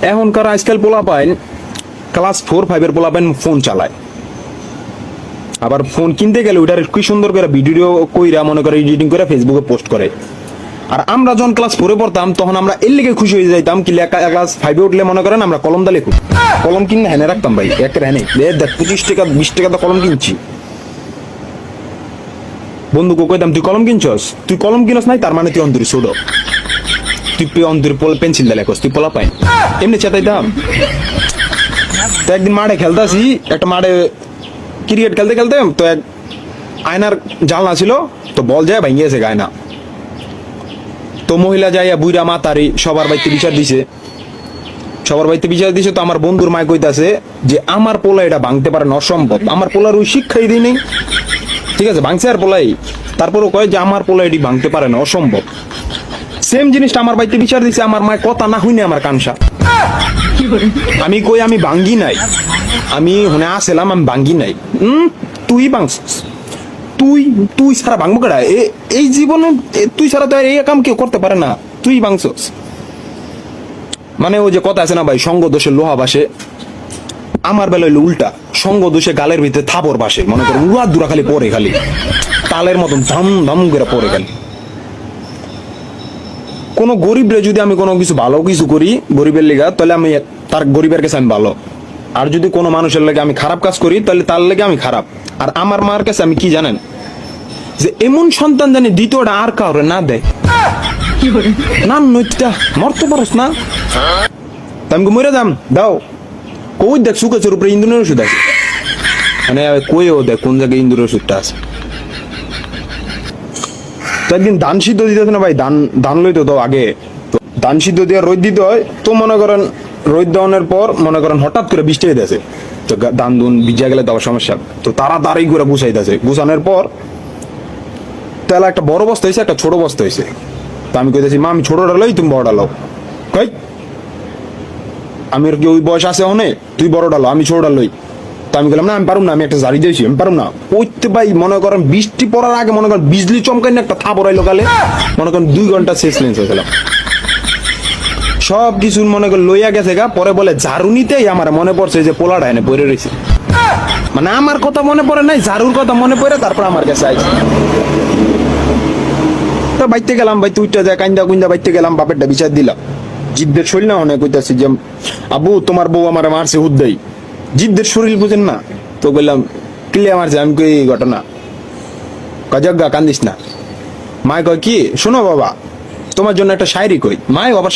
এখনকার আজকাল পোলা পাইন ক্লাস 4-5 পোলা পাইন ফোন চালায়, আবার ফোন কিনতে গেলে ওইটার কি সুন্দর করে ভিডিও কইরা মনে করে এডিটিং করে ফেসবুকে পোস্ট করে। আর আমরা যখন ক্লাস 4 পড়তাম তখন আমরা এর লেগে খুশি হয়ে যাইতাম কি ক্লাস 5 উঠলে মনে করেন আমরা কলম দা লেখু, কলম কিনে হেনে রাখতাম ভাই, একটা হেনে দেখ 25 টাকা 20 টাকা তো কলম কিনছি। বন্ধুকে কইতাম তুই কলম কিনছস, তুই কলম কিনস নাই তার মানে তুই অন্তরি ছোট, তুই অন্তরি পেন্সিল দিয়ে লেখস, তুই পোলা পাই এমনি চেতাইতাম। তো একদিন মাঠে খেলতেছি, একটা মাঠে ক্রিকেট খেলতে খেলতে তো এক আয়নার জানলা ছিল, তো বল যায় ভেঙে গেছে গায়না। তো মহিলা যাইয়া বুইরা মাতারি সবার বাড়িতে বিচার দিছে, সবার বাড়িতে বিচার দিছে। তো আমার বন্ধুর মায় কইতাছে যে আমার পোলা এটা ভাঙতে পারে না, অসম্ভব, আমার পোলার ওই শিক্ষাই দিই নেই। ঠিক আছে ভাঙছে আর পোলাই, তারপরও কয় যে আমার পোলা এটি ভাঙতে পারে না, অসম্ভব। সেম জিনিসটা আমার বাড়িতে বিচার দিছে, আমার মায় কথা না হইনি আমার কানসা। আমি কই আমি ভাঙ্গি নাই, আমি হুনে আসলাম আমি ভাঙ্গি নাই। তুই ভাঙছিস, তুই তুই ছাড়া ভাঙবো কেডা, এই জীবনে তুই ছাড়া তো এই কাম কেউ করতে পারে না, তুই ভাঙছিস। মানে ওই যে কথা আছে না ভাই, সঙ্গ দোষে লোহা বাসে, আমার বেলা হইলো উল্টা, সঙ্গ দোষে গালের ভিতরে থাপর বাসে, মনে করো উড়া দুরা খালি পরে, খালি তালের মতন ধাম ধাম করে পরে খালি। কোনো গরিবরে যদি আমি কোনো কিছু ভালো কিছু করি গরিবের লেগা, তাহলে আমি তার গরিবের কাছে আমি ভালো। আর যদি কোনো মানুষের লেগে আমি খারাপ কাজ করি তাহলে তার লেগে আমি খারাপ। আর আমার মার কাছে আমি কি জানেন, যে এমন সন্তান জানি দ্বিতীয়টা আর কাউরে না দেয়, না নইটা মরতে পারস না, আমি মরে যাম দাও। কই দেখ সুকেছের উপরে ইন্দুরের ওষুধ আছে, মানে কইও দেখ কোন জায়গায় ইন্দুরের ওষুধটা আছে। তো একদিন ধান সিদ্ধ দিতে না ভাই, ধান লইতো তো আগে, তো ধান সিদ্ধ দিয়ে রোদ দিতে হয়। তো মনে করেন রোদ দেওয়ানোর পর মনে করেন হঠাৎ করে বৃষ্টি হইতেছে, তো ধান দুন ভিজা গেলে তো আবার সমস্যা। তো তাড়াতাড়ি করে গুছাইতেছে, গুছানোর পর তাহলে একটা বড় বস্তা হয়েছে, একটা ছোট বস্তা হয়েছে। তো আমি কইতেছি মা আমি ছোটটা লই তুমি বড়টা লও। কই আমি কি ওই বয়স আছে অনে, তুই বড়টা লো আমি ছোটটা লই। তো আমি বললাম না আমি পারুম না, আমি একটা জারি দিয়েছি আমি পারুম না। ওইতে ভাই মনে করেন বৃষ্টি পড়ার আগে মনে করেন বিজলি চমকাই না একটা থাপ পড়াইলো গালে, মনে করেন 2 ঘন্টা শেষ লেন্স হয়েছিলাম। সব কিছু মনে করেন লইয়া গেছে গা, পরে বলে ঝাড়ু নিতেই আমার মনে পড়ছে যে পোলাটা এনে পড়ে রয়েছে, মানে আমার কথা মনে পড়ে নাই, ঝাড়ুর কথা মনে পড়ে তারপর আমার কাছে আইছে। তো বাইতে গেলাম ভাই, তুইটা যায় কান্দা কুন্দা বাইতে গেলাম, বাপেরটা বিচার দিলাম। জিদ্দের শরীর না অনেক কইতাছি যে আবু তোমার বউ আমার মারছে হুদ্দাই, জিদ্দের শরীর বুঝেন না। তো বললাম ক্লিয়ার মারছে, আমি কই এই ঘটনা, কজগা কান্দিস না। মায় কয় কি শোনো বাবা তোমার জন্য একটা শায়রি কই, মায় বাবার